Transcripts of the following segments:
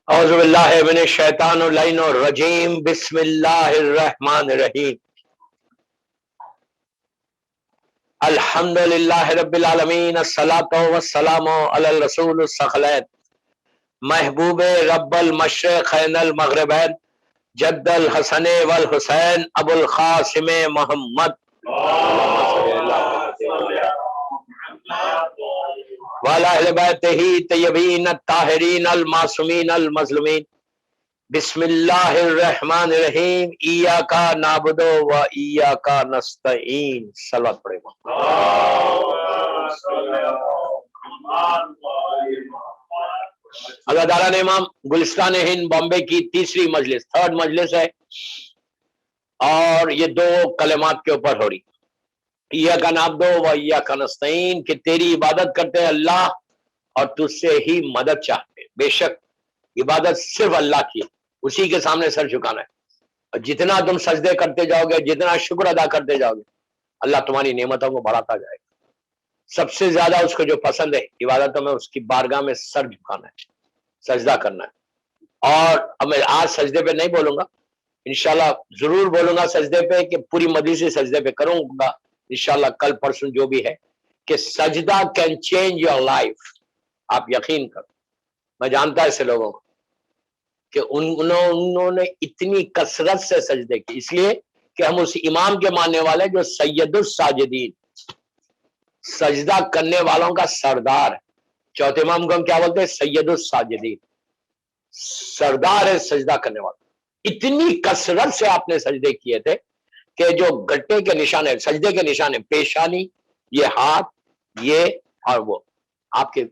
اعوذ باللہ من الشیطان اللعین الرجیم بسم اللہ الرحمن الرحیم الحمد للہ رب العالمین الصلاۃ والسلام علی الرسول الثقلین محبوب رب المشرقین المغربین جد الحسن والحسین ابو القاسم محمد وعلی اہل بیتہ طیبین الطاہرین المعصومین المظلومین بسم اللہ الرحمن الرحیم ایاک نعبد و ایاک نستعین صلوات پڑھیں اللہ تعالیٰ نے امام گلستان ہند بامبے کی تیسری مجلس تھرڈ مجلس ہے اور یہ دو کلمات کے اوپر ہو رہی ایاک نعبد و ایاک نستعین کہ تیری عبادت کرتے ہیں اللہ اور تجھ سے ہی مدد چاہتے ہیں۔ بے شک عبادت صرف اللہ کی ہے، اسی کے سامنے سر جھکانا ہے، اور جتنا تم سجدے کرتے جاؤ گے، جتنا شکر ادا کرتے جاؤ گے، اللہ تمہاری نعمتوں کو بڑھاتا جائے گا۔ سب سے زیادہ اس کو جو پسند ہے عبادتوں میں اس کی بارگاہ میں سر جھکانا ہے، سجدہ کرنا ہے۔ اور اب میں آج سجدے پہ نہیں بولوں گا، انشاءاللہ ضرور بولوں گا سجدے پہ، کہ پوری مجلس سے سجدے پہ کروں گا انشاءاللہ کل پرسوں جو بھی ہے، کہ سجدہ کین چینج یور لائف۔ آپ یقین کرو، میں جانتا ایسے لوگوں کو کہ انہوں نے اتنی کثرت سے سجدے کی، اس لیے کہ ہم اس امام کے ماننے والے جو سید الساجدین، سجدہ کرنے والوں کا سردار ہے۔ چوتھے امام کو ہم کیا بولتے ہیں؟ سید الساجدین، سردار ہے سجدہ کرنے والا۔ اتنی کثرت سے آپ نے سجدے کیے تھے کہ جو گٹے کے نشان ہے، سجدے کے نشان ہے، پیشانی، یہ ہاتھ، یہ اور وہ آپ کے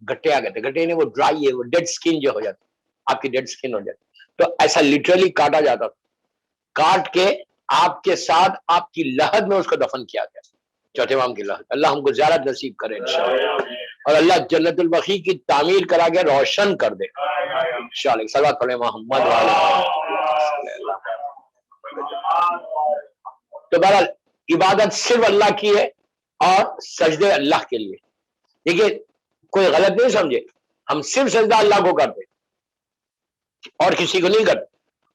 گٹے آ گئے تھے۔ گٹے نہیں، وہ ڈرائی ہے، وہ ڈیڈ سکن جو ہو جاتی، آپ کی ڈیڈ سکن ہو جاتی، تو ایسا لٹرلی کاٹا جاتا تھا، کاٹ کے آپ کے ساتھ آپ کی لحد میں اس کو دفن کیا گیا، چوتھے امام کی لحد۔ اللہ ہم کو زیارت نصیب کرے انشاءاللہ، اور اللہ جنت البقیع کی تعمیر کرا کے روشن کر دے انشاءاللہ۔ صلوات پڑھیں محمد تو بہرحال عبادت صرف اللہ کی ہے اور سجدے اللہ کے لیے۔ دیکھیے کوئی غلط نہیں سمجھے، ہم صرف سجدہ اللہ کو کرتے اور کسی کو نہیں کرتے،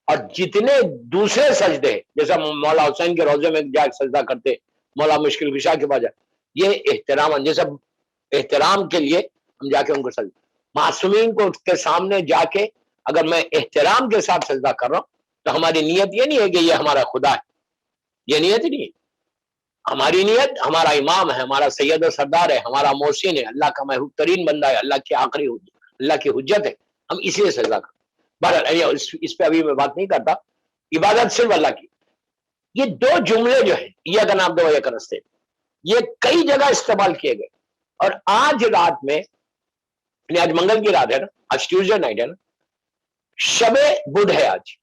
اور جتنے دوسرے سجدے جیسا مولا حسین کے روضے میں جا سجدہ کرتے، مولا مشکل کشا کے پاس جا، یہ احترام، جیسا احترام کے لیے ہم جا کے ان کو سجدہ، معصومین کو کے سامنے جا کے اگر میں احترام کے ساتھ سجدہ کر رہا ہوں تو ہماری نیت یہ نہیں ہے کہ یہ ہمارا خدا ہے، یہ نیت ہی نہیں ہے۔ ہماری نیت ہمارا امام ہے، ہمارا سید و سردار ہے، ہمارا محسن ہے، اللہ کا محبوب ترین بندہ ہے، اللہ کی آخری اللہ کی حجت ہے، ہم اسی لیے سجدہ کرتے۔ بہرحال اس پہ ابھی میں بات نہیں کرتا، عبادت صرف اللہ کی۔ یہ دو جملے جو ہیں ایاک نعبد و ایاک نستعین، یہ کئی جگہ استعمال کیے گئے، اور آج رات میں، یعنی آج منگل کی رات ہے نا، آج ٹیوزڈے نائٹ ہے نا، شب بدھ ہے آج،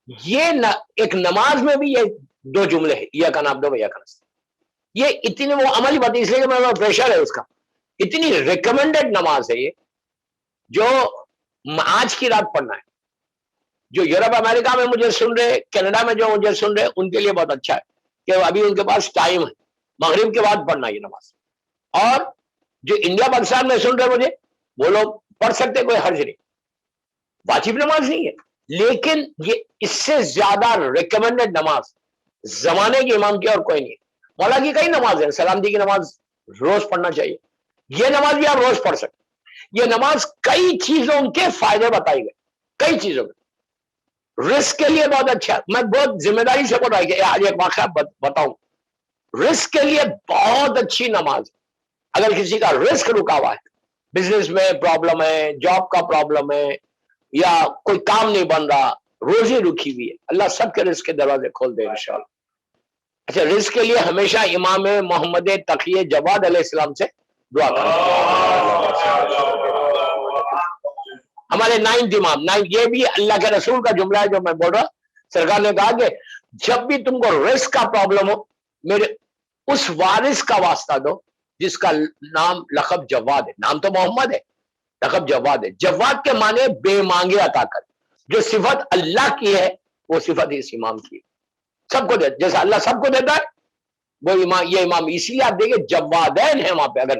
یہ ایک نماز میں بھی یہ دو جملے ہیں ایاک نعبد و ایاک نستعین۔ یہ اتنی وہ عملی بات ہے، اس لیے کہ میرا پریشر ہے اس کا، اتنی ریکمینڈڈ نماز ہے یہ، جو آج کی رات پڑھنا ہے۔ جو یورپ امریکہ میں مجھے سن رہے، کینیڈا میں جو مجھے سن رہے، ان کے لیے بہت اچھا ہے کہ ابھی ان کے پاس ٹائم ہے، مغرب کے بعد پڑھنا یہ نماز۔ اور جو انڈیا پاکستان میں سن رہے مجھے، وہ لوگ پڑھ سکتے، کوئی حرج نہیں، واجب نماز نہیں ہے، لیکن یہ اس سے زیادہ ریکمینڈڈ نماز زمانے کے امام کی اور کوئی نہیں ہے۔ مولا کی کئی نماز ہے، سلامتی کی نماز روز پڑھنا چاہیے، یہ نماز بھی آپ روز پڑھ سکتے۔ یہ نماز کئی چیزوں کے فائدے بتائی گئے، کئی چیزوں کے، رزق کے لیے بہت اچھا ہے۔ میں بہت ذمہ داری سے بول رہا ہوں کہ آج ایک واقعہ بتاؤں، رزق کے لیے بہت اچھی نماز ہے۔ اگر کسی کا رزق رکا ہوا ہے، بزنس میں پرابلم ہے، جاب کا پرابلم ہے، یا کوئی کام نہیں بن رہا، روزی رکھی ہوئی ہے، اللہ سب کے رزق کے دروازے کھول دے انشاءاللہ۔ اچھا، رزق کے لیے ہمیشہ امام محمد تقی جواد علیہ السلام سے دعا کریں۔ ہمارے نائنتھ امام، یہ بھی اللہ کے رسول کا جملہ ہے جو میں بول رہا، سرکار نے کہا کہ جب بھی تم کو رزق کا پرابلم ہو، میرے اس وارث کا واسطہ دو جس کا نام لقب جواد ہے، نام تو محمد ہے، لقب جواد ہے۔ جواد کے معنی بے مانگے عطا کر، جو صفت اللہ کی ہے وہ صفت اس امام کی ہے، سب کو دیتا، جیسا اللہ سب کو دیتا ہے وہ امام، یہ امام، اسی لیے آپ دیکھیں جوادین ہیں وہاں پہ، اگر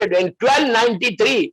1293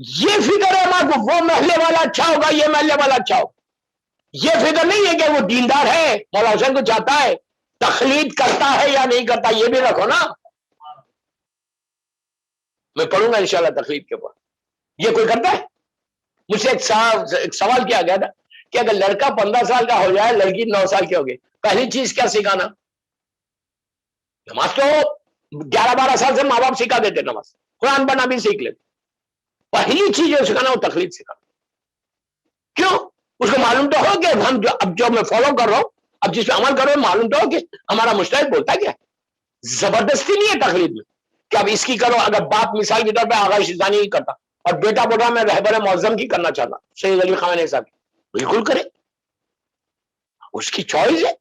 یہ فکر ہے ماں کو وہ محلے والا اچھا ہوگا یہ محلے والا اچھا ہوگا. یہ فکر نہیں ہے کہ وہ دیندار ہے مولا حسین کو چاہتا ہے تخلید کرتا ہے یا نہیں کرتا یہ بھی رکھو نا. میں پڑھوں گا انشاءاللہ تخلید کے اوپر. یہ کوئی کرتا ہے؟ مجھ سے ایک سوال کیا گیا تھا کہ اگر لڑکا 15 سال کا ہو جائے لڑکی 9 سال کی ہوگی پہلی چیز کیا سکھانا؟ نماز تو 11-12 سال سے ماں باپ سکھا دیتے نماز قرآن پڑھنا بھی سیکھ لیتے. پہلی چیز جو سکھانا وہ تخلید سکھانا. کیوں؟ اس کو معلوم تو ہو کہ ہم اب جو میں فالو کر رہا ہوں اب جس پہ عمل کر رہا ہوں معلوم تو ہو کہ ہمارا مجتہد بولتا کیا ہے. زبردستی نہیں ہے تخلید میں کہ اب اس کی کرو. اگر باپ مثال کے طور پہ آغا شیزانی نہیں کرتا اور بیٹا بولا میں رہبر معظم کی کرنا چاہتا سید علی خامنہ ای صاحب کی, بالکل کرے, اس کی چوائس ہے.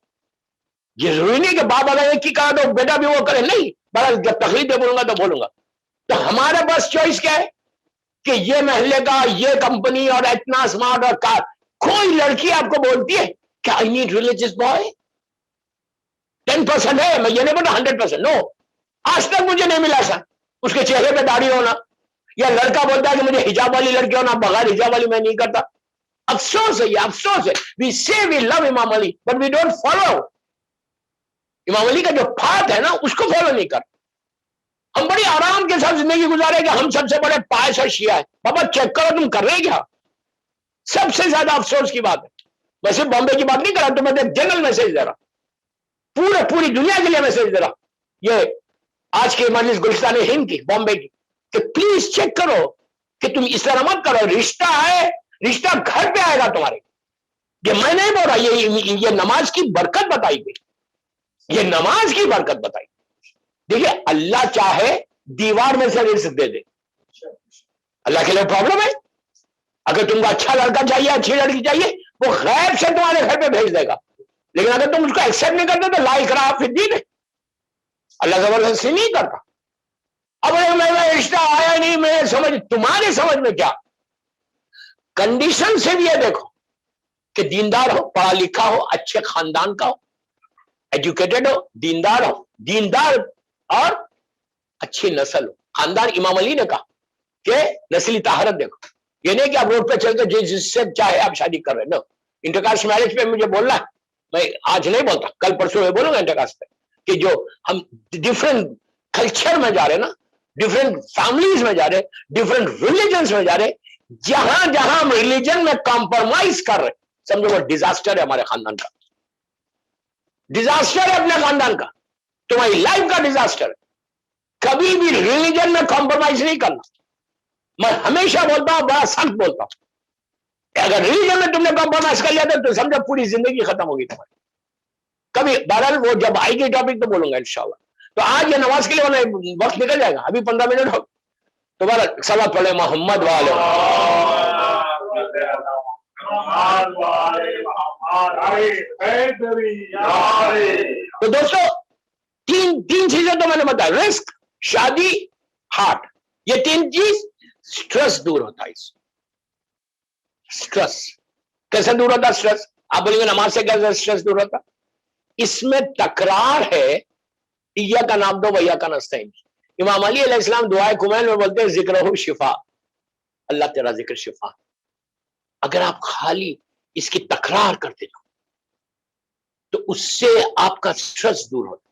یہ ضروری نہیں کہ باپ اگر ایک کی کہا تو بیٹا بھی وہ کرے, نہیں. بہرحال جب تخلید بولوں گا تو بولوں گا. تو ہمارے پاس چوائس کیا ہے کہ یہ محلے کا یہ کمپنی اور اتنا اسمارٹ اور کار. کوئی لڑکی آپ کو بولتی ہے کہ I need religious boy 10% ہے, میں یہ نہیں بولتا 100%, نو. آج تک مجھے نہیں ملا سا اس کے چہرے پہ داڑھی ہونا, یا لڑکا بولتا ہے کہ مجھے حجاب والی لڑکی ہونا, بغیر حجاب والی میں نہیں کرتا. افسوس ہے, یہ افسوس ہے. we say we love امام علی but we don't follow. امام علی کا جو پھات ہے نا اس کو فالو نہیں کر. ہم بڑی آرام کے ساتھ زندگی گزارے کہ ہم سب سے بڑے پائس اور شیعہ ہے. بابا چیک کرو تم کر رہے کیا. سب سے زیادہ افسوس کی بات ہے. میں صرف بامبے کی بات نہیں کر رہا, تو میں ایک جنرل میسج دے رہا, پوری دنیا کے لیے میسج دے رہا. یہ آج کی مجلس گلستان ہند کی بامبے کی کہ پلیز چیک کرو کہ تم اس طرح مت کرو. رشتہ ہے, رشتہ گھر پہ آئے گا تمہارے. یہ میں نہیں بول رہا, یہ نماز کی برکت بتائی گئی, یہ نماز کی برکت بتائی. دیکھیے اللہ چاہے دیوار میں سے رزق دے دے, اللہ کے لیے پرابلم ہے. اگر تم کو اچھا لڑکا چاہیے اچھی لڑکی چاہیے وہ غیب سے تمہارے گھر پہ بھیج دے گا. لیکن اگر تم اس کو ایکسپٹ نہیں کرتے تو لا اکراہ فی الدین ہے, اللہ زبردستی نہیں کرتا. اب میں رشتہ آیا نہیں, میں سمجھ, تمہاری سمجھ میں کیا کنڈیشن سے بھی یہ دیکھو کہ دیندار ہو, پڑھا لکھا ہو, اچھے خاندان کا ہو, ایجوکیٹڈ ہو, دیندار اور اچھی نسل ہو. خاندان امام علی نے کہا کہ نسلی طہارت دیکھو. یہ نہیں کہ آپ روڈ پہ چل کے جس سے چاہے آپ شادی کر رہے, نو. انٹرکاسٹ میرج پہ مجھے بولنا ہے, میں آج نہیں بولتا, کل پرسوں میں بولوں گا انٹرکاسٹ پہ, کہ جو ہم ڈفرینٹ کلچر میں جا رہے نا, ڈفرینٹ فیملیز میں جا رہے, ڈفرینٹ ریلیجنس میں جا رہے, جہاں جہاں ہم ریلیجن میں کمپرومائز کر رہے سمجھو وہ ڈیزاسٹر ہے ہمارے خاندان کا, ڈیزاسٹر ہے اپنے خاندان کا, تمہاری لائف کا ڈیزاسٹر ہے. کبھی بھی ریلیجن میں کمپرومائز نہیں کرنا. میں ہمیشہ بولتا ہوں, بڑا سخت بولتا ہوں, اگر ریلیجن میں تم نے کمپرومائز کر لیا تو سمجھو پوری زندگی ختم ہوگی تمہاری. کبھی بہرحال وہ جب آئے گی ٹاپک تو بولوں گا انشاءاللہ. تو آج یہ نماز کے لیے وقت نکل جائے گا, ابھی 15 منٹ ہو. تو بہرحال صلوات پڑھے محمد والے. تو دوستو تین چیزیں تو میں نے بتایا, رزق, شادی, ہارٹ. یہ تین چیز سٹریس دور ہوتا ہے. سٹریس کیسے دور ہوتا ہے؟ سٹریس آپ بولیں گے نماز سے کیسے سٹریس دور ہوتا؟ اس میں تکرار ہے, ایاک نعبد و ایاک نستعین. امام علی علیہ السلام دعائے کمیل میں بولتے ہیں ذکر ہو شفا, اللہ تیرا ذکر شفا. اگر آپ خالی اس کی تکرار کرتے جاؤ تو اس سے آپ کا سٹریس دور ہوتا ہے.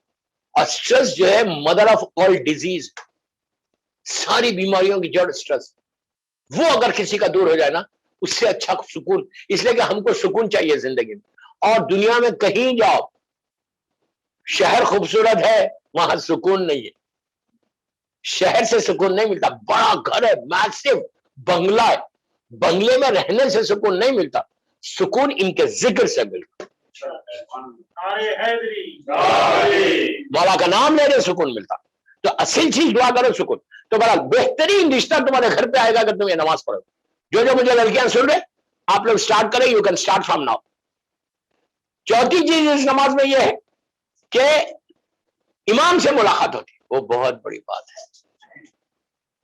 اور سٹریس جو ہے مدر آف آل ڈیزیز, ساری بیماریوں کی جڑ سٹریس. وہ اگر کسی کا دور ہو جائے نا اس سے اچھا سکون, اس لیے کہ ہم کو سکون چاہیے زندگی میں. اور دنیا میں کہیں جاؤ, شہر خوبصورت ہے وہاں سکون نہیں ہے, شہر سے سکون نہیں ملتا. بڑا گھر ہے, میسو بنگلہ ہے, بنگلے میں رہنے سے سکون نہیں ملتا, سکون ان کے ذکر سے ملتا. مولا کا نام لینے سکون ملتا. تو اصل چیز دعا کرو سکون. تو بڑا بہترین رشتہ تمہارے گھر پہ آئے گا اگر تم یہ نماز پڑھو. جو مجھے لڑکیاں سن رہے آپ لوگ سٹارٹ کریں, you can start from now. چوتھی چیز اس نماز میں یہ ہے کہ امام سے ملاقات ہوتی, وہ بہت بڑی بات ہے,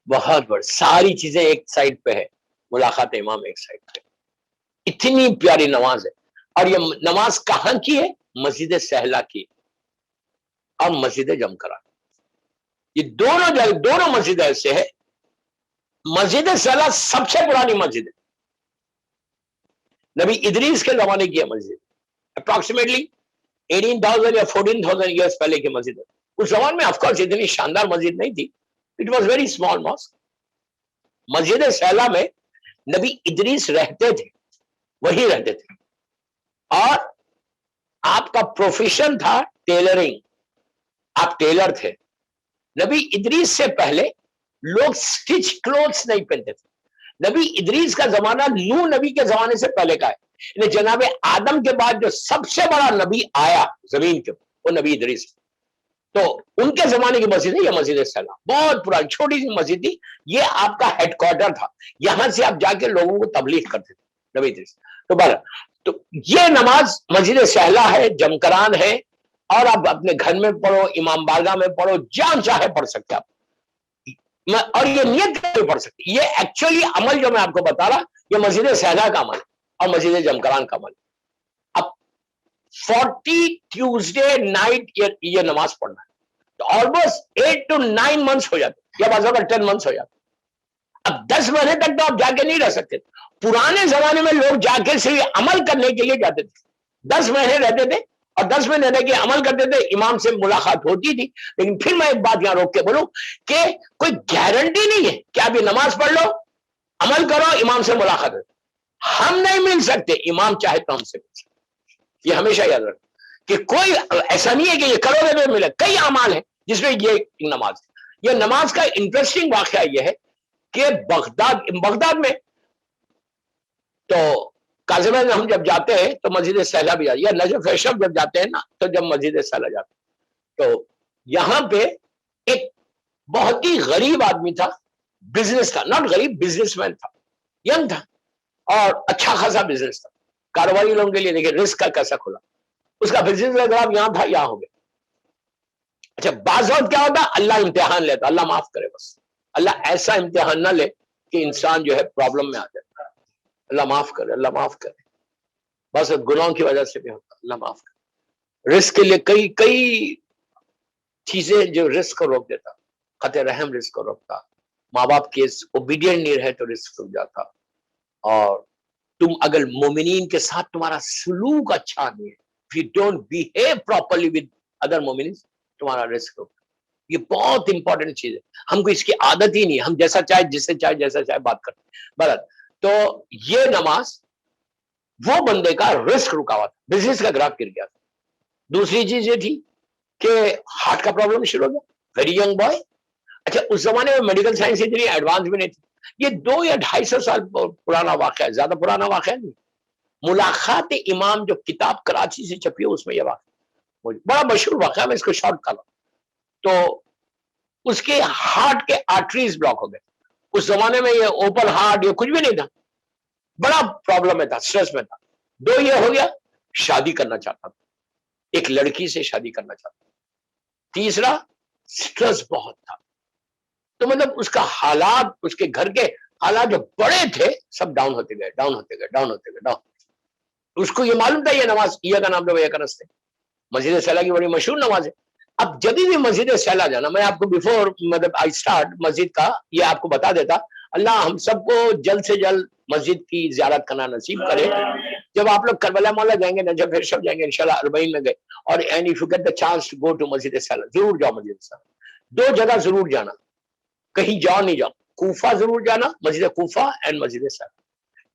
بہت بڑی. ساری چیزیں ایک سائڈ پہ ہے, ملاقات امام ایک سائڈ پہ. اتنی پیاری نماز ہے. اور یہ نماز کہاں کی ہے؟ مسجد سہلا کی اور مسجد جمکرا. یہ دونوں مسجد ایسے ہے مسجد سہلا سب سے پرانی مسجد ہے، نبی ادریس کے زمانے کی ہے مسجد، اپروکسیمیٹلی 18,000 یا 14,000 ایئرس پہلے کی مسجد ہے۔ اس زمان میں آف کورس اتنی شاندار مسجد نہیں تھی، it was very small mosque. مسجد سہلا میں نبی ادریس رہتے تھے، وہی رہتے تھے، اور آپ کا پروفیشن تھا ٹیلرنگ، آپ ٹیلر تھے۔ نبی ادریس سے پہلے لوگ سٹچ کلوتھس نہیں پہنتے تھے۔ نبی ادریس کا زمانہ نوح نبی کے زمانے سے پہلے کا ہے، یعنی جناب آدم کے بعد جو سب سے بڑا نبی آیا زمین کے وہ نبی ادریس، تو ان کے زمانے کی مسجد ہے یہ مسجد سہلا، بہت پرانی چھوٹی سی مسجد تھی، یہ آپ کا ہیڈ کوارٹر تھا، یہاں سے آپ جا کے لوگوں کو تبلیغ کرتے تھے نبی ادریس۔ تو یہ نماز مسجد سہلا ہے، جمکران ہے، اور آپ اپنے گھر میں پڑھو، امام بارگاہ میں پڑھو، جہاں چاہے پڑھ سکتے آپ، اور یہ نیت کر پڑھ سکتے۔ یہ ایکچولی عمل جو میں آپ کو بتا رہا یہ مسجد سہلا کا عمل اور مسجد جمکران کا عمل۔ اب 40 ٹیوزڈے نائٹ یہ نماز پڑھنا ہے، تو آلموسٹ 8 to 9 months ہو جاتے، یا بعض اوقات 10 months ہو جاتے۔ اب 10 مہینے تک تو آپ جا کے نہیں رہ سکتے، پرانے زمانے میں لوگ جا کے صرف عمل کرنے کے لیے جاتے تھے، 10 مہینے رہتے تھے، اور 10 مہینے رہ کے عمل کرتے تھے، امام سے ملاقات ہوتی تھی۔ لیکن پھر میں ایک بات یہاں روک کے بولوں کہ کوئی گارنٹی نہیں ہے کہ آپ یہ نماز پڑھ لو، عمل کرو، امام سے ملاقات ہو، ہم نہیں مل سکتے، امام چاہے تو ہم سے مل سکتے۔ یہ ہمیشہ یاد رکھیں کہ کوئی ایسا نہیں ہے کہ یہ کرو گے تو ملے، کئی اعمال ہیں جس میں یہ نماز ہے۔ یہ نماز کا انٹرسٹنگ واقعہ یہ ہے کہ بغداد میں تو کاظم ہم جب جاتے ہیں تو مسجد سہلا بھی جاتے، یا نجف اشرف جب جاتے ہیں نا تو جب مسجد سہلا جاتے ہیں، تو یہاں پہ ایک بہت ہی غریب آدمی تھا، بزنس تھا، ناٹ غریب، بزنس مین تھا، ینگ تھا، اور اچھا خاصا بزنس تھا، کاروباری لوگوں کے لیے دیکھیں رسک کا کیسا کھلا، اس کا بزنس اگر آپ یہاں تھا یہاں ہو گیا۔ اچھا بعض وقت کیا ہوتا، اللہ امتحان لیتا، اللہ معاف کرے، بس اللہ ایسا امتحان نہ لے کہ انسان جو ہے پرابلم میں آ جائے، اللہ معاف کرے، اللہ معاف کرے، بس گناہوں کی وجہ سے بھی ہوتا، اللہ معاف کرے۔ رزق کے لیے کئی چیزیں جو رزق کو روک دیتا، قطع رحم رزق کو روکتا، ماں باپ کے اوبیڈینٹ نہیں رہے تو رزق رک جاتا، اور تم اگر مومنین کے ساتھ تمہارا سلوک اچھا نہیں ہے، if you don't behave properly with other مومنین، تمہارا رزق رک۔ یہ بہت امپورٹنٹ چیز ہے، ہم کو اس کی عادت ہی نہیں ہے، ہم جیسا چاہے جس سے چاہے جیسا چاہے بات کرتے ہیں۔ تو یہ نماز وہ بندے کا رزق رکا ہوا تھا، بزنس کا گراف گر گیا تھا۔ دوسری چیز یہ تھی کہ ہارٹ کا پرابلم شروع ہو گیا، ویری ینگ بوائے۔ اچھا اس زمانے میں میڈیکل سائنس اتنی ایڈوانس بھی نہیں تھی، یہ 200 یا 250 سال پرانا واقعہ ہے، زیادہ پرانا واقعہ نہیں۔ ملاقات امام جو کتاب کراچی سے چھپی ہے اس میں یہ واقعہ بڑا مشہور واقعہ، میں اس کو شارٹ کر رہا ہوں۔ تو اس کے ہارٹ کے آرٹریز بلاک ہو گئے، اس زمانے میں یہ اوپن ہارٹ یہ کچھ بھی نہیں تھا، بڑا پرابلم میں تھا، سٹریس میں تھا۔ 2 یہ ہو گیا، شادی کرنا چاہتا تھا، ایک لڑکی سے شادی کرنا چاہتا تھا۔ تیسرا سٹریس بہت تھا، تو مطلب اس کا حالات، اس کے گھر کے حالات جو بڑے تھے سب ڈاؤن ہوتے گئے، ڈاؤن ہوتے گئے، ڈاؤن ہوتے گئے، ڈاؤن۔ اس کو یہ معلوم تھا یہ نماز یہ کا نام تو یہ کرستے، مسجد سہلا کی بڑی مشہور نماز ہے۔ اب جب بھی مسجد سہلا جانا، میں آپ کو بیفور مطلب آئی اسٹارٹ مسجد کا یہ آپ کو بتا دیتا، اللہ ہم سب کو جلد سے جلد مسجد کی زیارت کرنا نصیب کرے۔ جب آپ لوگ کربلا مولا جائیں گے، نجف اشرف جائیں گے انشاءاللہ، 40 میں گئے، اور and if you get the chance to go to مسجد سہلا، ضرور جاؤ مسجد سہلا۔ 2 جگہ ضرور جانا، کہیں جاؤ نہیں جاؤ، کوفہ ضرور جانا، مسجد کوفہ اینڈ مسجد سہلا،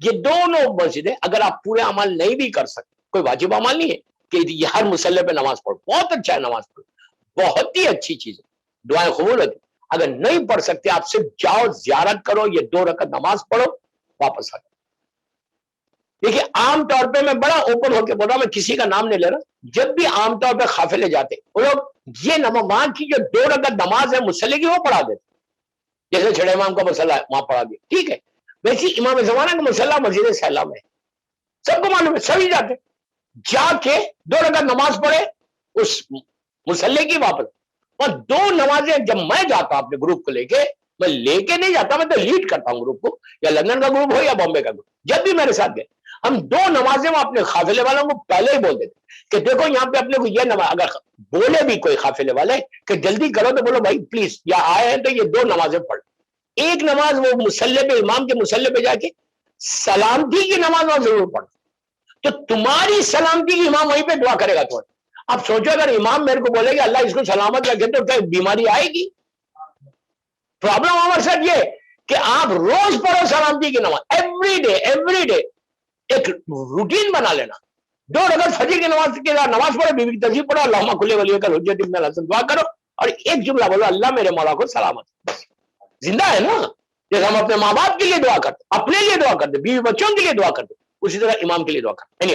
یہ دونوں مسجدیں اگر آپ پورے عمل نہیں بھی کر سکتے، کوئی واجب عمل نہیں ہے کہ یہ ہر مسلح پہ نماز پڑھو، بہت اچھا ہے نماز پڑھو، بہت ہی اچھی چیز ہے، دعائیں قبول ہوتی۔ اگر نہیں پڑھ سکتے آپ صرف جاؤ، زیارت کرو، یہ 2 رکعت نماز پڑھو، واپس آ جاؤ۔ دیکھیے عام طور پہ میں بڑا اوپن ہو کے بول رہا ہوں، میں کسی کا نام نہیں لے رہا، جب بھی عام طور پہ قافلے جاتے وہ لوگ یہ وہاں کی جو 2 رکعت نماز ہے مسلح کی وہ پڑھا دیتے، جیسے چھڑے امام کا مسئلہ ہے وہاں پڑھا دیا، ٹھیک ہے، ویسے امام زمانہ کا مسئلہ مسجد سہلا میں سب کو معلوم ہے، سبھی جاتے جا کے 2 رکعت نماز پڑھے اس مسلح کی واپس۔ اور 2 نمازیں جب میں جاتا ہوں اپنے گروپ کو لے کے، میں لے کے نہیں جاتا، میں تو لیڈ کرتا ہوں گروپ کو، یا لندن کا گروپ ہو یا بامبے کا گروپ، جب بھی میرے ساتھ گئے ہم 2 نمازیں وہ اپنے قافلے والوں کو پہلے ہی بول دیتے کہ دیکھو یہاں پہ اپنے کو یہ نماز، اگر بولے بھی کوئی قافلے والے کہ جلدی کرو تو بولو بھائی پلیز یا آئے ہیں تو یہ 2 نمازیں پڑھ، ایک نماز وہ مسلح پہ امام کے مسلح پہ جا کے سلامتی کی نماز وہاں ضرور پڑھ, تو تمہاری سلامتی کی امام وہیں پہ دعا کرے گا. تو اب سوچو اگر امام میرے کو بولے گا اللہ اس کو سلامت رکھے تو کیا بیماری آئے گی؟ پرابلم ہمارے ساتھ یہ کہ آپ روز پڑھو سلامتی کی نماز, ایوری ڈے ایک روٹین بنا لینا. 2 رکعت فجر کی نماز کے بعد نماز پڑھو, بیوی کی تسبیح پڑھو, اللہم کل ولی کا حجت ابن الحسن دعا کرو, اور ایک جملہ بولو اللہ میرے مولا کو سلامت. بس زندہ ہے نا, جیسے ہم اپنے ماں باپ کے لیے دعا کرتے, اپنے لیے دعا کرتے, بیوی بچوں کے لیے دعا کرتے, اسی طرح امام کے لیے دعا کرتے.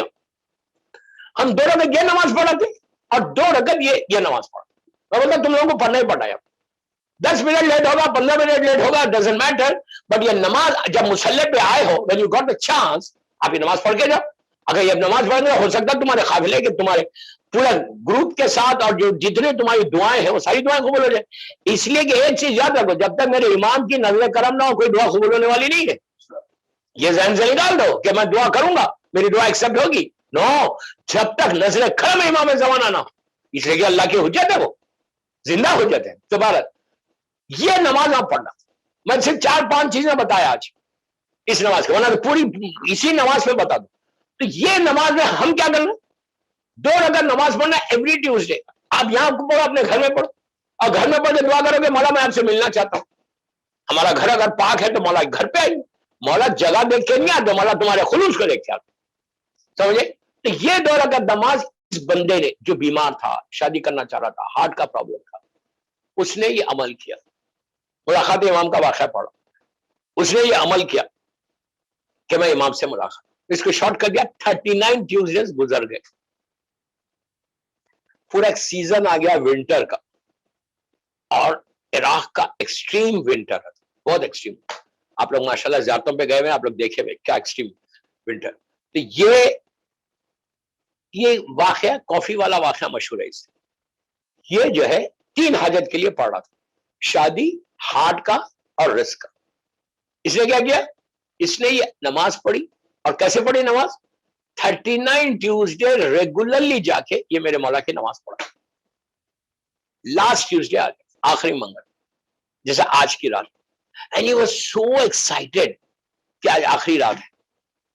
ہم 2 رکعت یہ نماز پڑھاتے اور 2 رکعت یہ نماز پڑھا. میں بولتا تم لوگوں کو پڑھنا ہی پڑھنا ہے. 10 منٹ لیٹ ہوگا, 15 منٹ لیٹ ہوگا, ڈزنٹ میٹر, بٹ یہ نماز جب مسلح پہ آئے ہو, when you got the chance, آپ یہ نماز پڑھ کے جاؤ. اگر یہ نماز پڑھنے ہو سکتا تمہارے قافلے کے تمہارے پورا گروپ کے ساتھ اور جو جتنے تمہاری دعائیں ہیں وہ ساری دعائیں قبول ہو جائے. اس لیے کہ ایک چیز یاد رکھو, جب تک میرے امام کی نظر کرم نہ ہو کوئی دعا قبول ہونے والی نہیں ہے. یہ ذہن سے نکال دو کہ میں دعا کروں گا میری دعا ایکسپٹ ہوگی. نو, جب تک نظر کرم امام زمانہ نہ ہو, اس لیے کہ اللہ کی حجت ہے, وہ زندہ حجت ہے. دوبارہ یہ نماز آپ پڑھنا, میں صرف 4-5 چیزیں بتایا آج اس نماز کے, ورنہ پوری اسی نماز میں بتا دوں. تو یہ نماز میں ہم کیا کرنا, 2 رکعت نماز پڑھنا ایوری ٹیوزڈے. آپ یہاں پڑھو, اپنے گھر میں پڑھو, اور گھر میں پڑھ کے دعا کرو کہ مولا میں آپ سے ملنا چاہتا ہوں. ہمارا گھر اگر پاک ہے تو مولا گھر پہ آئیے. مولا جگہ دیکھ کے نہیں آتے, مولا تمہارے خلوص کو دیکھ کے آتے. سمجھے؟ تو یہ 2 رکعت نماز اس بندے نے جو بیمار تھا, شادی کرنا چاہ رہا تھا, ہارٹ کا پرابلم تھا, اس نے یہ عمل کیا. ملاقات امام کا واقعہ پڑھا, اس نے یہ عمل کیا کہ میں امام سے ملاقات. اس کو شارٹ کر دیا, 39 ٹیوزڈیز گزر گئے, پورا ایک سیزن آ گیا ونٹر کا, اور عراق کا ایکسٹریم ونٹر ہے, بہت ایکسٹریم. آپ لوگ ماشاءاللہ زیارتوں پہ گئے ہوئے, آپ لوگ دیکھے ہوئے کیا ایکسٹریم ونٹر. تو یہ واقعہ, کافی والا واقعہ مشہور ہے. اس یہ جو ہے 3 حاجت کے لیے پڑھ رہا تھا, شادی, ہارٹ کا اور رزق کا. اس نے کیا کیا, اس نے یہ نماز پڑھی. اور کیسے پڑھی نماز؟ 39 ٹیوزڈے ریگولرلی جا کے یہ میرے مولا کی نماز پڑھا. لاسٹ ٹیوزڈے آ گیا, آخری منگل, جیسے آج کی رات. And he was so excited کہ آج آخری رات ہے,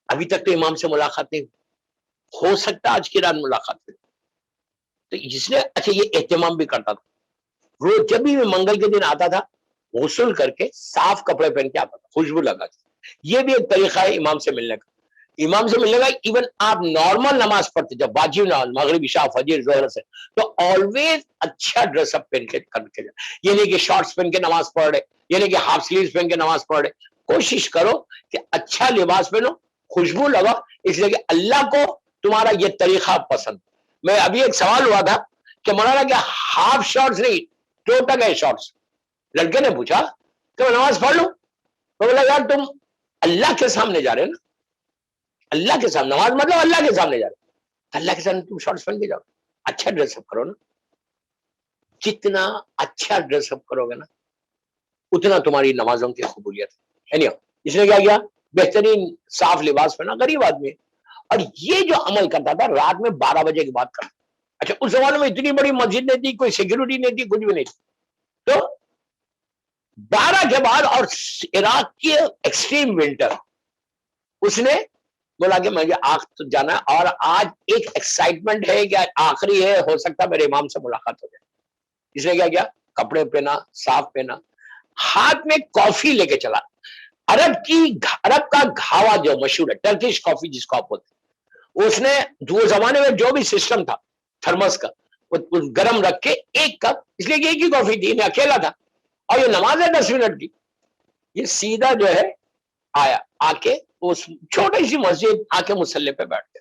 ابھی تک تو امام سے ملاقات نہیں, ہو سکتا آج کی رات ملاقات کرے. تو جس نے اچھا یہ اہتمام بھی کرتا تھا, روز جب بھی منگل کے دن آتا تھا غسل کر کے صاف کپڑے پہن کے آتا تھا, خوشبو لگا تھی. یہ بھی ایک طریقہ ہے امام سے ملنے کا. امام سے ملنے کا ایون آپ نارمل نماز پڑھتے جب واجب نماز, مغرب, عشاء, فجر, ظہر سے, تو آلویز اچھا ڈریس اپ پہن کے کر کے جائے. یہ نہیں کہ شارٹس پہن کے نماز پڑھ رہے, یہ نہیں کہ ہاف سلیوز پہن کے نماز پڑھ رہے. کوشش کرو کہ اچھا لباس پہنو, خوشبو لگا, اس لیے کہ اللہ کو تمہارا یہ طریقہ پسند. میں ابھی ایک سوال ہوا تھا کہ مولانا کیا ہاف شارٹس نہیں ٹوٹل ہے شارٹس؟ لڑکے نے پوچھا کہ میں نماز پڑھ لوں. تو بولا یار تم اللہ کے سامنے جا رہے نا, اللہ کے سامنے نماز مطلب اللہ کے سامنے جا رہے, اللہ کے سامنے تم شارٹس پہن کے جاؤ, اچھا ڈریس اپ کرو نا. جتنا اچھا ڈریس اپ کرو گے نا اتنا تمہاری نمازوں کی قبولیت ہے. اس نے کیا کیا, بہترین صاف لباس پہنا, غریب آدمی, اور یہ جو عمل کرتا تھا رات میں 12 بجے کے بعد کرتا. اچھا اس زمانے میں اتنی بڑی مسجد نہیں تھی, کوئی سیکورٹی نہیں تھی, کچھ بھی نہیں تھی. تو 12 کے بعد, اور عراق کی ایکسٹریم ونٹر, اس نے بولا کہ مجھے آخ تو جانا ہے, اور آج ایک ایکسائٹمنٹ ہے کہ آخری ہے, ہو سکتا میرے امام سے ملاقات ہو جائے. اس نے کیا کیا, کپڑے پہنا, صاف پہنا, ہاتھ میں کافی لے کے چلا. عرب کا گھاوا جو مشہور ہے, ٹرکش کافی جس کو آپ بولتے ہیں, اس نے وہ زمانے میں جو بھی سسٹم تھا تھرمس کا, وہ گرم رکھ کے 1 کپ, اس لیے کہ ایک ہی کافی تھی, میں اکیلا تھا, اور یہ نماز ہے 10 منٹ کی. یہ سیدھا جو ہے آیا, آ کے اس چھوٹی سی مسجد آ کے مصلی پہ بیٹھ گئے.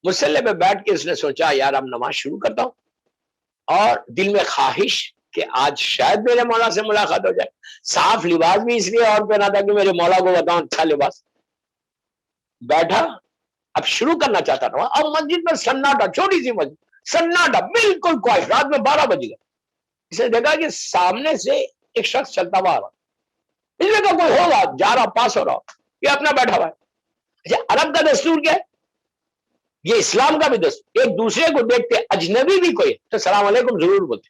مصلی پہ بیٹھ کے اس نے سوچا یار اب نماز شروع کرتا ہوں, اور دل میں خواہش کہ آج شاید میرے مولا سے ملاقات ہو جائے. صاف لباس بھی اس لیے اور پہنا تھا کہ میرے مولا کو بتاؤں اچھا لباس. بیٹھا, اب شروع کرنا چاہتا تھا, اب مسجد میں سناٹا, چھوٹی سی مسجد, سناٹا بالکل کوائٹ, رات میں 12 بج گئے. اس نے دیکھا کہ سامنے سے ایک شخص چلتا ہوا آ رہا, اس نے کہا کوئی ہوگا جا رہا, پاس ہو رہا, یہ اپنا بیٹھا ہوا ہے. اچھا عرب کا دستور کیا ہے, یہ اسلام کا بھی دستور, ایک دوسرے کو دیکھتے اجنبی بھی کوئی تو السلام علیکم ضرور بولتے.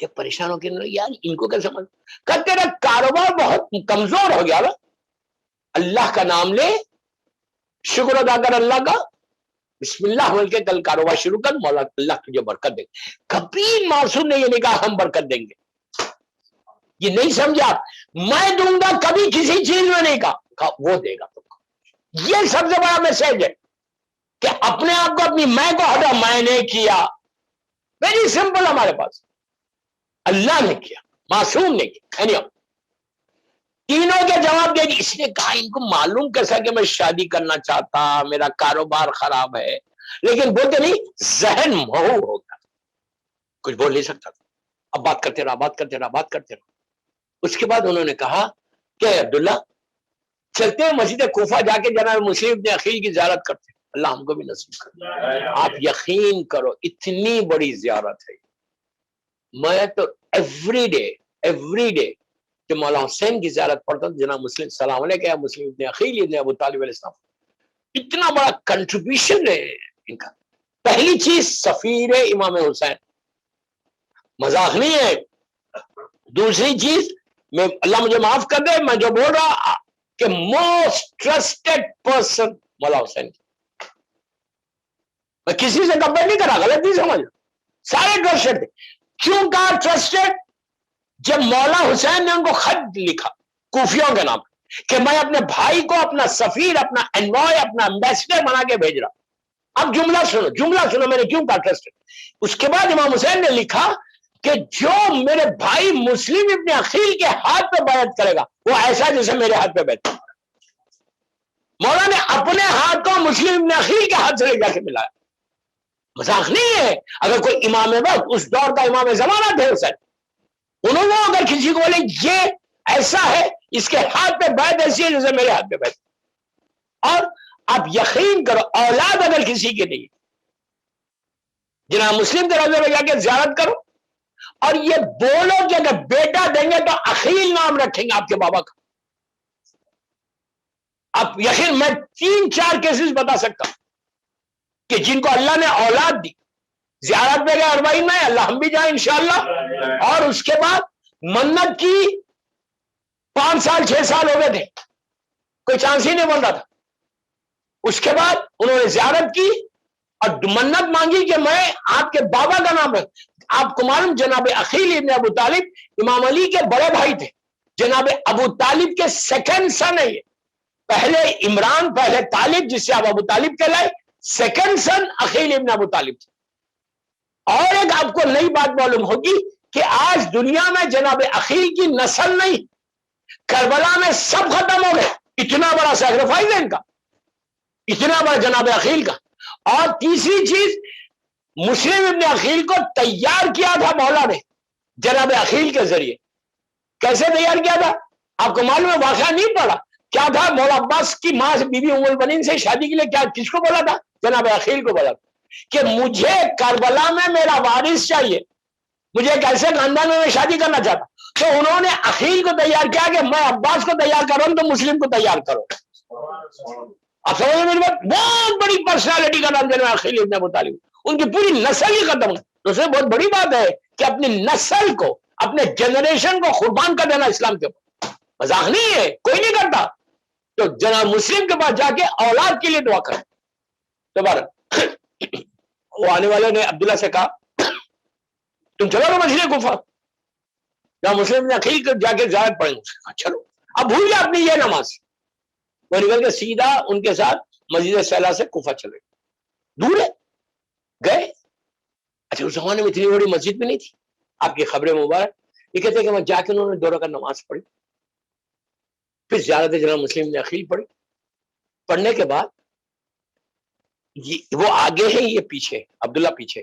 یہ پریشان ہو کے یار ان کو کیسے سمجھ کہ تیرا کاروبار بہت کمزور ہو گیا نا، اللہ کا نام لے، شکر ادا کر اللہ کا، بسم اللہ بول کے کل کاروبار شروع کر، مولا اللہ تجھے برکت دے گا۔ کبھی معصوم نے یہ نہیں کہا ہم برکت دیں گے، یہ نہیں سمجھا، میں دوں گا کبھی کسی چیز میں نہیں کہا وہ دے گا تم کو۔ یہ سب سے بڑا میسج ہے کہ اپنے آپ کو، اپنی میں کو ہٹا، میں نے کیا، ویری سمپل، ہمارے پاس اللہ نے کیا، معصوم نے کیا۔ تینوں کے جواب دے دی۔ اس نے کہا ان کو معلوم کیسا کہ میں شادی کرنا چاہتا، میرا کاروبار خراب ہے، لیکن بولتے نہیں، ذہن مہو ہو گیا، کچھ بول نہیں سکتا تھا، اب بات کرتے رہا، بات کرتے رہا، بات کرتے رہا۔ اس کے بعد انہوں نے کہا کہ عبداللہ چلتے ہیں مسجد کوفہ جا کے جناب مسلم ابن عقیل کی زیارت کرتے ہیں، اللہ ہم کو بھی نصیب کرے۔ آپ یقین کرو اتنی بڑی زیارت ہے، میں تو ایوری ڈے کہ مولا حسین کی زیارت پڑھتا ہوں، جناب مسلم سلام علیکم یا مسلم ابن عقیل ابن ابو طالب علیہ السلام، اتنا بڑا کنٹریبیوشن ہے ان کا۔ پہلی چیز سفیر امام حسین، مذاق نہیں ہے۔ دوسری چیز، میں اللہ مجھے معاف کر دے میں جو بول رہا کہ موسٹ ٹرسٹڈ پرسن مولا حسین، میں کسی سے کمپیئر نہیں کرا، غلط نہیں سمجھ، سارے ٹرسٹڈ تھے۔ کیوں کہا ٹرسٹڈ؟ جب مولا حسین نے ان کو خط لکھا کوفیوں کے نام کہ میں اپنے بھائی کو اپنا سفیر، اپنا انوائے، اپنا ایمبیسڈر بنا کے بھیج رہا، اب جملہ سنو میں نے کیوں کہا ٹرسٹڈ۔ اس کے بعد امام حسین نے لکھا کہ جو میرے بھائی مسلم ابن عقیل کے ہاتھ پہ بیعت کرے گا وہ ایسا جیسے میرے ہاتھ پہ بیعت، مولا نے اپنے ہاتھ کو مسلم ابن عقیل کے ہاتھ سے لے جا کے ملایا، مذاق نہیں ہے۔ اگر کوئی امام وقت، اس دور کا امام زمانہ تھے حسین، انہوں نے اگر کسی کو بولے یہ ایسا ہے، اس کے ہاتھ پہ بیعت ایسی ہے جیسے میرے ہاتھ پہ بیعت، اور آپ یقین کرو اولاد اگر کسی کی نہیں، جناب مسلم کے روزے میں جا کے زیارت کرو، اور یہ بولو کہ اگر بیٹا دیں گے تو عقیل نام رکھیں گے آپ کے بابا کا۔ آپ یقین، میں 3-4 کیسز بتا سکتا ہوں کہ جن کو اللہ نے اولاد دی، زیارت پہ گئے 40 میں، اللہ ہم بھی جائیں انشاءاللہ، اور اس کے بعد منت کی 5 سال 6 سال ہو گئے تھے، کوئی چانس ہی نہیں بن رہا تھا۔ اس کے بعد انہوں نے زیارت کی اور منت مانگی کہ میں آپ کے بابا کا نام رکھ۔ آپ کو معلوم جناب عقیل ابن ابو طالب امام علی کے بڑے بھائی تھے، جناب ابو طالب کے سیکنڈ سن ہے یہ، پہلے عمران، پہلے طالب جس سے آپ ابو طالب کہلائے، سیکنڈ سن عقیل ابن ابو طالب تھے۔ اور ایک آپ کو نئی بات معلوم ہوگی کہ آج دنیا میں جناب عقیل کی نسل نہیں، کربلا میں سب ختم ہو گئے، اتنا بڑا سیکریفائز ہے ان کا، اتنا بڑا جناب عقیل کا۔ اور تیسری چیز، مسلم ابن عقیل کو تیار کیا تھا مولا نے جناب عقیل کے ذریعے۔ کیسے تیار کیا تھا آپ کو معلوم ہے، واقعہ نہیں پڑا کیا تھا؟ مولا عباس کی ماں سے بی بی ام البنین سے شادی کے لیے کیا کس کو بولا تھا؟ جناب عقیل کو بولا تھا کہ مجھے کربلا میں میرا وارث چاہیے، مجھے ایک ایسے خاندان میں شادی کرنا چاہتا۔ تو انہوں نے عقیل کو تیار کیا کہ میں عباس کو تیار کر رہا ہوں تو مسلم کو تیار کرو۔ آپ سمجھ میری بات؟ بہت بڑی پرسنالٹی کا نام جناب عقیل ابن ابو طالب، ان کی پوری نسل ہی ختم ہے۔ دوسرے بہت بڑی بات ہے کہ اپنی نسل کو، اپنے جنریشن کو قربان کر دینا اسلام کے اوپر، مذاق نہیں ہے، کوئی نہیں کرتا۔ تو جناب مسلم کے پاس جا کے اولاد کے لیے دعا کریں۔ دوبارہ وہ آنے والے نے عبداللہ سے کہا تم چلو گے مسجد کوفہ، جہاں مسلم نے عقیل کو جا کے زیارت پڑھیں گے۔ چلو، اب بھول گیا اپنی یہ نماز، وہ نکل کے سیدھا ان کے ساتھ مسجد سیلا سے کوفہ چلے گئے، دور ہے گئے۔ اچھا، اس زمانے میں اتنی بڑی مسجد بھی نہیں تھی، آپ کی خبر مبارک یہ کہتے ہیں کہ میں جا کے انہوں نے 2 رکعت نماز پڑھی، پھر زیارت جناب مسلم نے عقیل پڑھی۔ پڑھنے کے بعد وہ آگے ہیں، یہ پیچھے، عبداللہ پیچھے،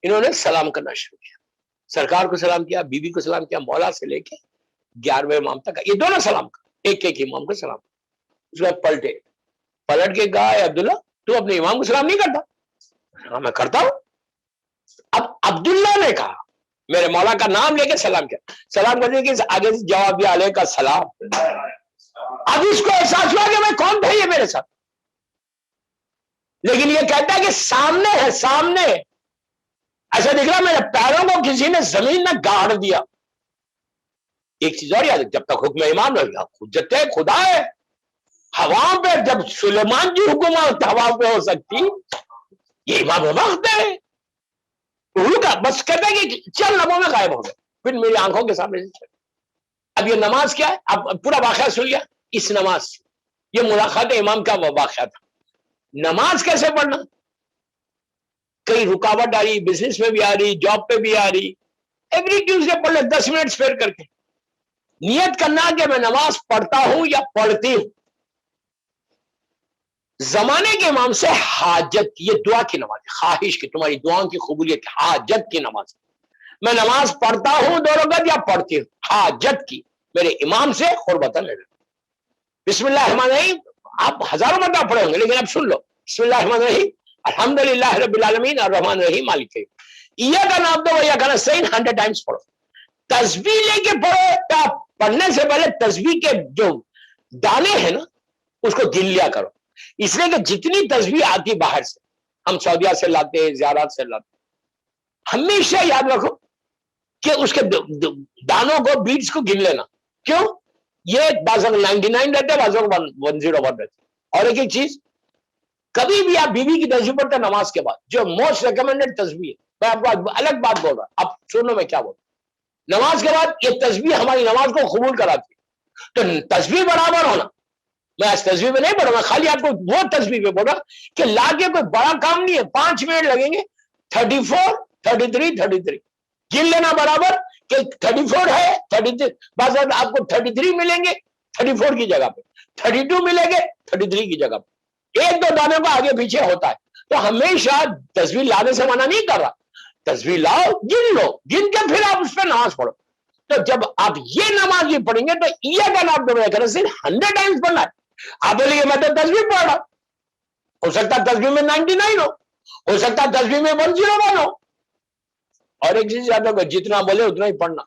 انہوں نے سلام کرنا شروع کیا، سرکار کو سلام کیا، بی بی کو سلام کیا، مولا سے لے کے 11ویں امام تک، یہ دونوں سلام کا، ایک ایک امام کو سلام۔ اس کے بعد پلٹ کے کہا اے عبداللہ تو اپنے امام کو سلام نہیں کرتا؟ میں کرتا ہوں۔ اب عبداللہ نے کہا، میرے مولا کا نام لے کے سلام کیا، سلام کرنے کے آگے سے جواب دیا علیہ کا سلام۔ اب اس کو احساس ہوا کہ میں کون تھا یہ میرے ساتھ، لیکن یہ کہتا ہے کہ سامنے ہے، سامنے ایسا دکھ رہا میرے پیروں کو کسی نے زمین میں گاڑ دیا. ایک چیز اور یاد ہے، جب تک حکم امام رہے گا، حجت خدا ہے. ہوا پہ جب سلیمان کی حکومت ہوا پہ ہو سکتی، یہ امام وقت ہے. بس کہتے ہیں کہ چل لمحوں میں غائب ہو گئے، پھر میری آنکھوں کے سامنے سے. اب یہ نماز کیا ہے؟ اب پورا واقعہ سن لیا. اس نماز یہ ملاقات امام کا واقعہ تھا. نماز کیسے پڑھنا؟ کئی رکاوٹ آ رہی، بزنس میں بھی آ رہی، جاب پہ بھی آ رہی، ایوری ٹیوزڈے پڑھ لے 10 منٹ اسپیئر کر کے. نیت کرنا کہ میں نماز پڑھتا ہوں یا پڑھتی ہوں. زمانے کے امام سے حاجت، یہ دعا کی نماز، خواہش کی، تمہاری دعاؤں کی قبولیت کی، حاجت کی نماز. میں نماز پڑھتا ہوں 2 رکعت یا پڑھتی ہوں، حاجت کی، میرے امام سے قربتاً لے لو. بسم اللہ الرحمن الرحیم آپ ہزاروں مرتبہ پڑھے ہوں گے، لیکن اب سن لو. بسم اللہ الرحمن الرحیم الحمدللہ رب العالمین الرحمن الرحیم مالک یوم الدین ایاک نعبد و ایاک نستعین 100 ٹائمز پڑھو. تسبیح لے کے پڑھو. تو پڑھنے سے پہلے تسبیح کے جو دانے ہیں نا اس کو گن لیا کرو. اس لیے کہ جتنی تسبیح آتی باہر سے، ہم سعودیہ سے لاتے ہیں، زیارات سے لاتے ہیں، ہمیشہ یاد رکھو کہ اس کے دانوں کو، بیٹس کو گن لینا. کیوں؟ یہ بعض 99 رہتے ہیں، بعض 101 رہتے. اور ایک چیز، کبھی بھی آپ بیوی کی تسبیح پڑھتے نماز کے بعد، جو موسٹ ریکمینڈڈ تسبیح ہے، میں آپ کو الگ بات بول رہا ہوں، آپ سنو میں کیا بول رہا ہوں. نماز کے بعد یہ تسبیح ہماری نماز کو قبول کراتی ہے. تو تسبیح برابر ہونا. میں اس تسبیح میں نہیں پڑھ رہا، خالی آپ کو وہ تسبیح پہ بول رہا کہ لا کے کوئی بڑا کام نہیں ہے. 5 منٹ لگیں گے. 34 33 33 گن لینا برابر کہ 34 ہے 33. بعض آپ کو 33 ملیں گے 34 کی جگہ پہ، 32 ملیں گے 33 کی جگہ پہ. 1-2 دانے کو آگے پیچھے ہوتا ہے. تو ہمیشہ تسبیح لانے سے منع نہیں کر رہا. تسبیح لاؤ، گن لو، گن کے پھر آپ اس پہ نماز پڑھو. تو جب آپ یہ نماز بھی پڑھیں گے تو ایاک نعبد و ایاک نستعین 100 ٹائمز پڑھنا ہے. آپ بولیے میں تو تسبیح پڑھ رہا، ہو سکتا تسبیح میں 99 ہو سکتا تسبیح میں 101 ہو. اور ایک چیز یاد رکھو، جتنا بولے اتنا ہی پڑھنا،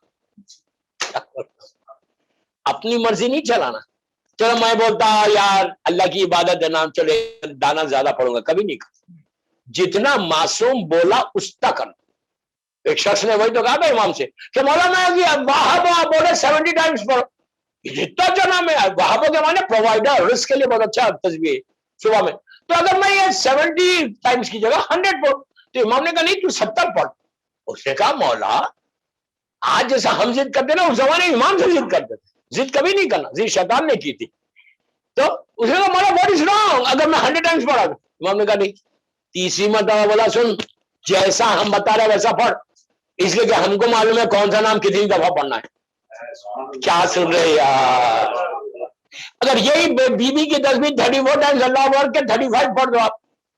اپنی مرضی نہیں چلانا. چلو میں بولتا یار اللہ کی عبادت ہے نام، چلے دانا زیادہ پڑھوں گا، کبھی نہیں کروں. جتنا معصوم بولا اس تک کرنا. ایک شخص نے وہی تو کہا تھا امام سے کہ مولانا وہاں بولے 70 ٹائمز پڑھو. جتنا جنا میں وہابوں کے معنی پرووائڈر، رزق کے لیے بہت اچھا تسبیح صبح میں. تو اگر میں یہ 70 ٹائمز کی جگہ 100 پڑھوں تو امام نے کہا نہیں تو 70 پڑھ. اس نے کہا مولا آج جیسا ہم ضد کرتے نا، اس زمانے امام سے ضد کرتے تھے. ضد کبھی نہیں کرنا، ضد شیطان نے کی تھی. تو اس نے کہا مولا واٹ از رانگ اگر میں 100 ٹائمز پڑھا دوں. امام نے کہا نہیں. تیسری مرتبہ بولا سن جیسا ہم بتا رہے ویسا پڑھ، اس لیے کہ ہم کو معلوم ہے کون سا نام کتنی دفعہ پڑھنا ہے. کیا سن رہے یار؟ اگر یہی بی بی کی تسبیح 34 ٹائمز اللہ اکبر کے 35 پڑھ دو آپ،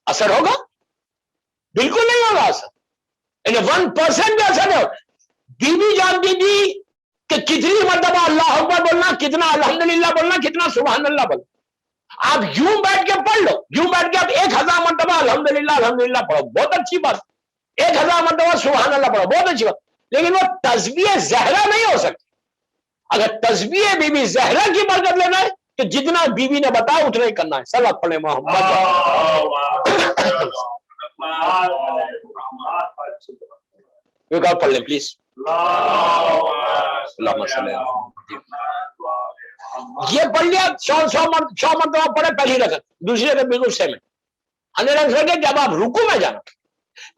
اثر ہوگا؟ بالکل نہیں ہوگا اثر. 1% بھی اثر نہیں ہوگا. بی بی جانتی تھی کہ کتنی مرتبہ اللہ اکبر بولنا، کتنا الحمدللہ بولنا، کتنا سبحان اللہ بولنا. آپ یوں بیٹھ کے پڑھ لو، یوں بیٹھ کے آپ 1000 مرتبہ الحمدللہ الحمدللہ پڑھو، بہت اچھی بات. 1000 مرتبہ سبحان اللہ پڑھو، بہت اچھی بات. لیکن وہ تسبیح زہرا نہیں ہو سکتی. اگر تسبیح بی بی زہرا کی برکت لینا ہے تو جتنا بی بی نے بتایا اتنا ہی کرنا ہے. صلوات پڑھیں محمد. پڑھ لیں پلیز. یہ پڑھ لیا 100 مرتبہ پڑھے پہلی رکعت، دوسری رکعت بالکل سیم ہے. 100 رکعت جب آپ رکوع میں جانا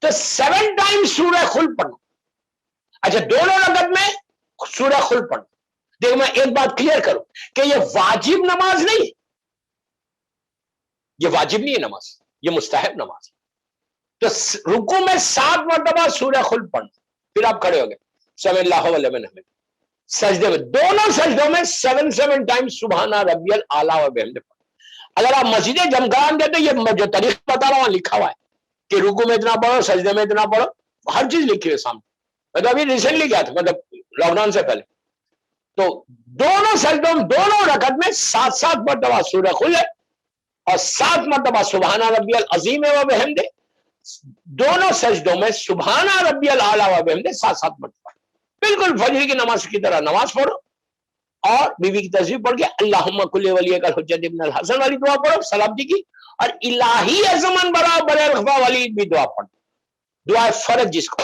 تو 7 ٹائمز سورہ خلق پڑھنا. اچھا دونوں رکعت میں سورہ خلق پڑھنا. دیکھو میں ایک بات کلیئر کروں کہ یہ واجب نماز نہیں، یہ واجب نہیں ہے نماز، یہ مستحب نماز. تو رکوع میں 7 مرتبہ سورہ خلق پڑھنا، پھر آپ کھڑے ہو گئے سمع اللہ ولمن حمدہ. سجدے میں دونوں سجدوں میں 7 ٹائمز سبحان ربی الاعلیٰ و بحمدہ. اگر آپ مسجد جمگان دیتے، یہ جو طریقہ بتا رہا ہوں لکھا ہوا ہے کہ رکوع میں اتنا پڑھو، سجدے میں اتنا پڑھو، ہر چیز لکھی ہے سامنے. میں تو ابھی ریسنٹلی گیا تھا، مطلب لاک ڈاؤن سے پہلے. تو دونوں سجدوں دونوں رکعت میں 7 مرتبہ سورہ خلق اور 7 مرتبہ سبحان ربی العظیم و بحمدہ. دونوں سجدوں میں سبحان ربی الاعلیٰ و بحمدہ 7 مرتبہ. بالکل فجر کی نماز کی طرح نماز پڑھو اور بی بی کی تسبیح پڑھ کے اللہم کل ولیک الحجۃ ابن الحسن والی دعا پڑھو سلامتی کی، اور الہی زمن برا برے رخبہ والی بھی دعا پڑھو، دعا فرض جس کو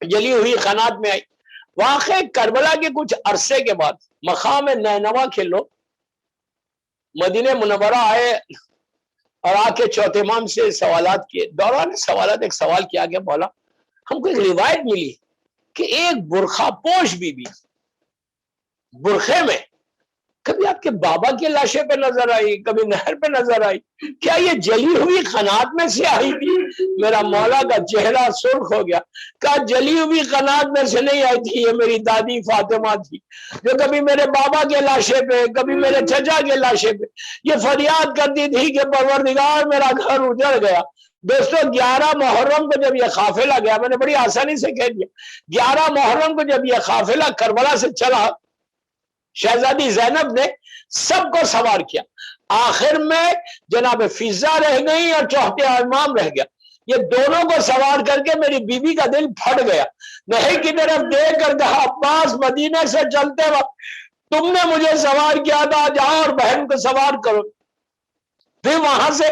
جلی ہوئی قنات میں آئی۔ واقع کربلا کے کچھ عرصے کے بعد مقام نینوا کے لوگ مدینہ منورہ آئے اور آ کے چوتھے امام سے سوالات کیے۔ دوران سوالات ایک سوال کیا کہ مولا ہم کو ایک روایت ملی کہ ایک برقع پوش بی بی برقعے میں کبھی آپ کے بابا کی لاشیں پہ نظر آئی، کبھی نہر پہ نظر آئی، کیا یہ جلی ہوئی قنات میں سے آئی تھی؟ میرا مولا کا چہرہ سرخ ہو گیا، کہا جلی ہوئی قنات میں سے نہیں آئی تھی، یہ میری دادی فاطمہ تھی جو کبھی میرے بابا کے لاشے پہ، کبھی میرے چچا کے لاشے پہ یہ فریاد کرتی تھی کہ پروردگار میرا گھر اجڑ گیا۔ دوستو 11 محرم کو جب یہ قافلہ گیا، میں نے بڑی آسانی سے کہہ دیا، 11 محرم کو جب یہ قافلہ کربلا سے چلا، شہزادی زینب نے سب کو سوار کیا، آخر میں جناب فضہ رہ گئی اور چوتھے امام رہ گیا۔ یہ دونوں کو سوار کر کے میری بیوی کا دل پھٹ گیا، نہیں کی طرف دیکھ کر کہا عباس مدینے سے چلتے وقت تم نے مجھے سوار کیا تھا، جاؤ اور بہن کو سوار کرو۔ پھر وہاں سے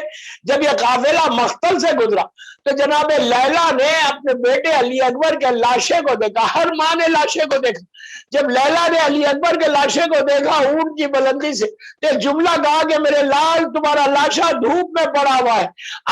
جب یہ قافلہ مقتل سے گزرا تو جناب لیلا نے اپنے بیٹے علی اکبر کے لاشے کو دیکھا، ہر ماں نے لاشے کو دیکھا۔ جب لیلا نے علی اکبر کے لاشے کو دیکھا اونٹ کی بلندی سے تو ایک جملہ کہا کہ میرے لال تمہارا لاشا دھوپ میں پڑا ہوا ہے،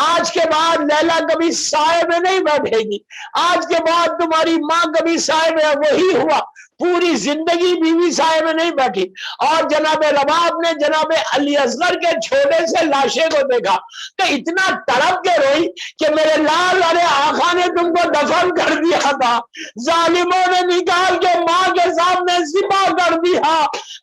آج کے بعد لیلا کبھی سائے میں نہیں بیٹھے گی، آج کے بعد تمہاری ماں کبھی سائے میں، وہی ہوا، پوری زندگی بیوی سائے میں نہیں بیٹھی۔ اور جناب رباب نے جناب علی اصغر کے چھوٹے سے لاشے کو دیکھا تو اتنا تڑپ کے روئی کہ میرے لال، ارے آقا نے تم کو دفن کر دیا تھا، ظالموں نے نکال کے ماں کے سامنے ذبح کر دیا۔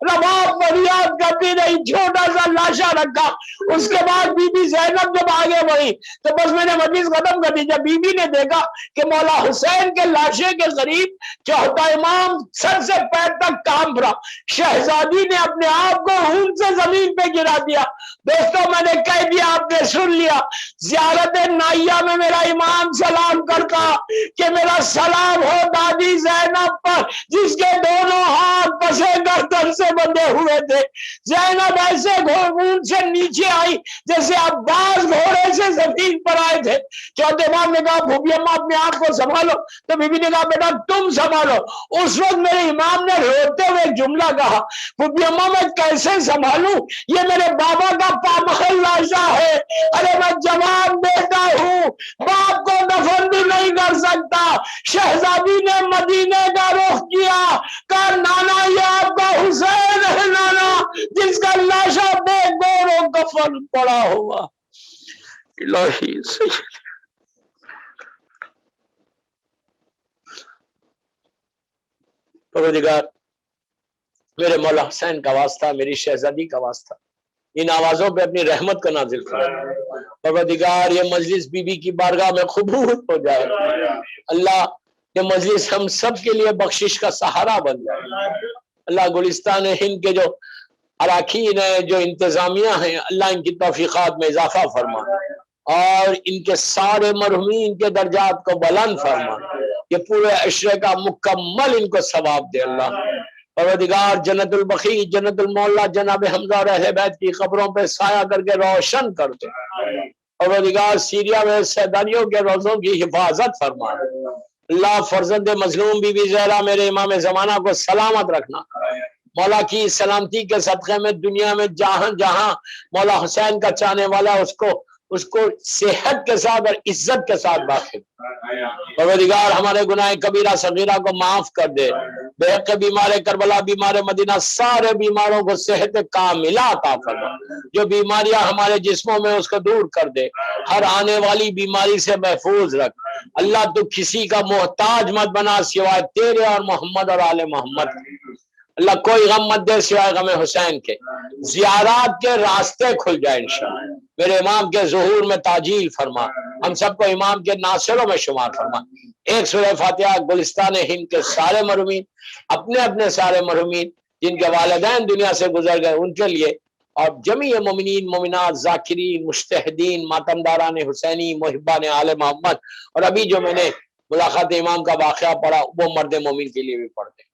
رباب فریاد کرتی رہی، چھوٹا سا لاشا رکھا۔ اس کے بعد بی بی زینب جب آگے بڑھی تو بس میں نے مجلس ختم کر دی، جب بی بی نے دیکھا کہ مولا حسین کے لاشے کے قریب چوتھا امام سر سے پیر تک کام بھرا، شہزادی نے اپنے آپ کو خون سے زمین پہ گرا دیا۔ دوستو میں نے کہہ دیا، آپ نے سن لیا، زیارت نائیہ میں میرا امام سلام کرتا کہ میرا سلام ہو دادی زینب پر جس کے دونوں ہاتھ پسے گردن سے بندھے ہوئے تھے۔ زینب ایسے خون سے نیچے آئی جیسے عباس گھوڑے سے زمین پر آئے تھے۔ چوتھے امام نے کہا بھوبی اماں اپنے آپ کو سنبھالو، تو بی بی نے کہا بیٹا تم سنبھالو۔ اس وقت میرے امام نے روتے ہوئے ایک جملہ کہا، بھوبی اماں میں کیسے سنبھالوں، یہ میرے بابا کا پامال لاشا ہے، ارے میں جوان بیٹا ہوں، باپ کو دفن بھی نہیں کر سکتا۔ شہزادی نے مدینے کا رخ کیا، کہا نانا یہ آپ کا حسین ہے نانا، جس کا لاشا بے گور و کفن پڑا ہوا۔ الہی سید پروردگار میرے مولا حسین کا واسطہ، میری شہزادی کا واسطہ، ان آوازوں پہ اپنی رحمت کا نازل فرما۔ پروردگار یہ مجلس بی بی کی بارگاہ میں قبول ہو جائے، اللہ یہ مجلس ہم سب کے لیے بخشش کا سہارا بن جائے۔ اللہ گلستان ہند کے جو اراکین ہیں، جو انتظامیہ ہیں، اللہ ان کی توفیقات میں اضافہ فرما اور ان کے سارے مرحومین کے درجات کو بلند فرما، یہ پورے عشرے کا مکمل ان کو ثواب دے۔ اللہ پروردگار جنت البقیع، جنت المعلا جناب حمزہ اور اہل بیت کی قبروں پہ سایہ کر کے روشن کر دے۔ پروردگار سیریا میں سیدانیوں کے روزوں کی حفاظت فرما۔ اللہ فرزند مظلوم بی بی زہرا میرے امام زمانہ کو سلامت رکھنا، مولا کی سلامتی کے صدقے میں دنیا میں جہاں جہاں مولا حسین کا چاہنے والا اس کو صحت کے ساتھ اور عزت کے ساتھ باقی۔ پروردگار ہمارے گناہ کبیرہ صغیرہ کو معاف کر دے، بے حق بیمار کربلا، بیمار مدینہ، سارے بیماروں کو صحت کاملہ عطا فرما، جو بیماریاں ہمارے جسموں میں اس کو دور کر دے، ہر آنے والی بیماری سے محفوظ رکھ۔ اللہ تو کسی کا محتاج مت بنا سوائے تیرے اور محمد اور آل محمد۔ اللہ کوئی غم مت دے سوائے غم حسین کے، زیارات کے راستے کھل جائے انشاءاللہ، میرے امام کے ظہور میں تعجیل فرما، ہم سب کو امام کے ناصروں میں شمار فرما۔ ایک سورہ فاتحہ گلستان ہند کے سارے مرحومین، اپنے اپنے سارے مرحومین جن کے والدین دنیا سے گزر گئے ان کے لیے، اور جمیع مومنین مومنات ذاکرین مجتہدین ماتمداران حسینی محبان آل محمد، اور ابھی جو میں نے ملاقات امام کا واقعہ پڑھا وہ مرد مومن کے لیے بھی پڑھ دیں۔